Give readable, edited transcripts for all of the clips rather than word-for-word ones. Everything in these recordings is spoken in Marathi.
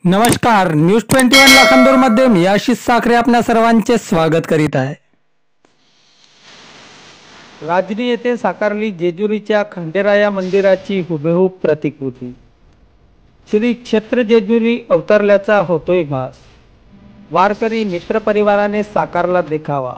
नमस्कार, न्यूज 21 लाखांदूरमध्ये मी आशिष साखरे आपल्या सर्वांचे स्वागत करीत आहे. राजनी येथे साकारली जेजुरीच्या खंडेराया मंदिराची हुबेहूब प्रतिकृती. श्री क्षेत्र जेजुरी अवतरल्याचा होतोय भास. वारकरी मित्र परिवाराने साकारला देखावा.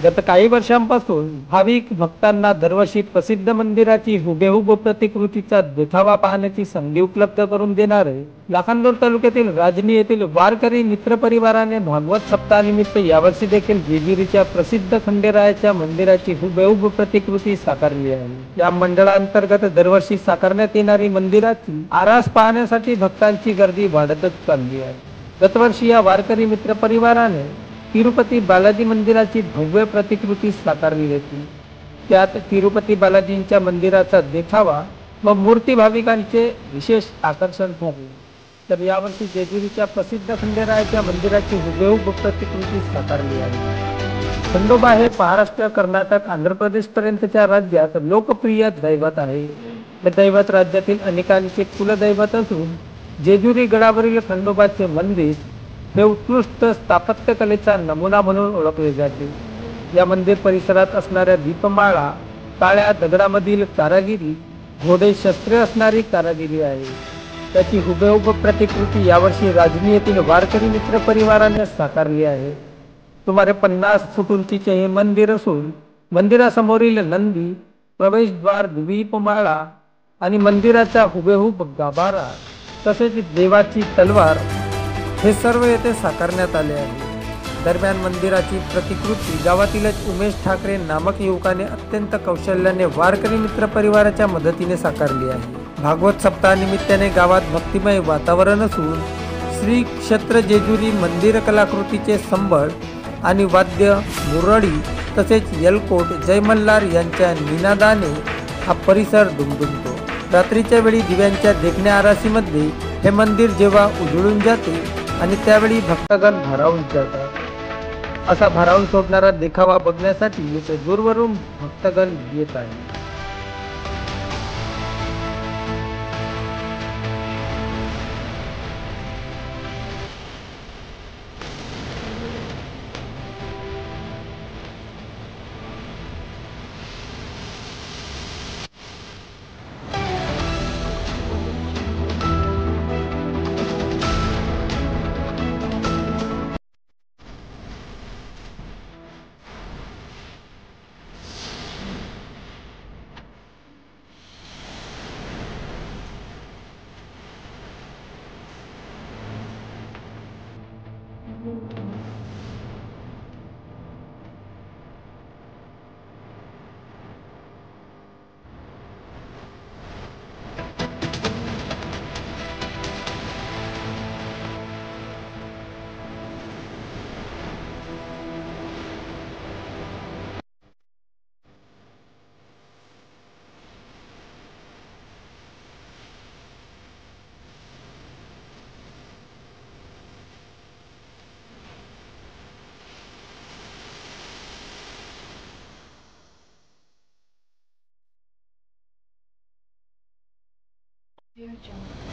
गत काही वर्षांपासून भाविक भक्तांना दरवर्षी प्रसिद्ध मंदिराची हुबेहूब प्रतिकृतीचा देखावा पाहण्याची संधी उपलब्ध करून देणारे लाखांदूर तालुक्यातील राजनी येथील वारकरी मित्र परिवाराने भागवत सप्ताहानिमित्त यावर्षी देखील जेजुरीच्या प्रसिद्ध खंडेरायाच्या मंदिराची हुबेहूब प्रतिकृती साकारली आहे. या मंडळांतर्गत दरवर्षी साकारण्यात येणारी मंदिराची आरास पाहण्यासाठी भक्तांची गर्दी वाढतच चालली आहे. गतवर्षी या वारकरी मित्र परिवाराने तिरुपती बालाजी मंदिराची भव्य प्रतिकृती साकारली होती. त्यात तिरुपती बालाजींच्या मंदिराचा देखावा व मूर्ती भाविकांचे विशेष आकर्षण ठरले. तर यावर्षी जेजुरीच्या प्रसिद्ध खंडेरायाच्या मंदिराची हुबेहूब प्रतिकृती साकारली आहे. खंडोबा हे महाराष्ट्र, कर्नाटक, आंध्र प्रदेश पर्यंतच्या राज्यात लोकप्रिय दैवत आहे. हे दैवत राज्यातील अनेकांचे कुलदैवत असून जेजुरी गडावरील खंडोबाचे मंदिर हे उत्कृष्ट स्थापत्यकलेचा नमुना म्हणून ओळखले जाते. या मंदिर परिसरात असणाऱ्या दीपमाळा, काळ्या दगडामधील कारागिरी, घोडे शस्त्रे असणारी कारागिरी आहे. त्याची हुबेहूब प्रतिकृती यावर्षी राजनी येथील वारकरी मित्र परिवाराने साकारली आहे. सुमारे 50 फूट उंचीचे हे मंदिर असून मंदिरासमोरील नंदी, प्रवेशद्वार, दीपमाळा आणि मंदिराचा हुबेहूब गाभारा तसेच देवाची तलवार हे सर्व येथे साकारण्यात आले आहे. दरम्यान मंदिराची प्रतिकृती गावातीलच उमेश ठाकरे नामक युवकाने अत्यंत कौशल्याने वारकरी मित्र परिवाराच्या मदतीने साकारली आहे. भागवत सप्ताहानिमित्ताने गावात भक्तिमय वातावरण असून श्री क्षेत्र जेजुरी मंदिर कलाकृतीचे संबळ आणि वाद्य, मुरळी तसेच यलकोट, जय मल्हार यांच्या निनादाने हा परिसर दुमदुमतो. रात्रीच्या वेळी दिव्यांच्या देखण्या आरासीमध्ये हे मंदिर जेव्हा उजळून जाते आणि त्यावेळी भक्तगण भारावून जातात. असा भारावून सोडणारा देखावा बघण्यासाठी इथे दूरवरून भक्तगण येत आहेत. Your job.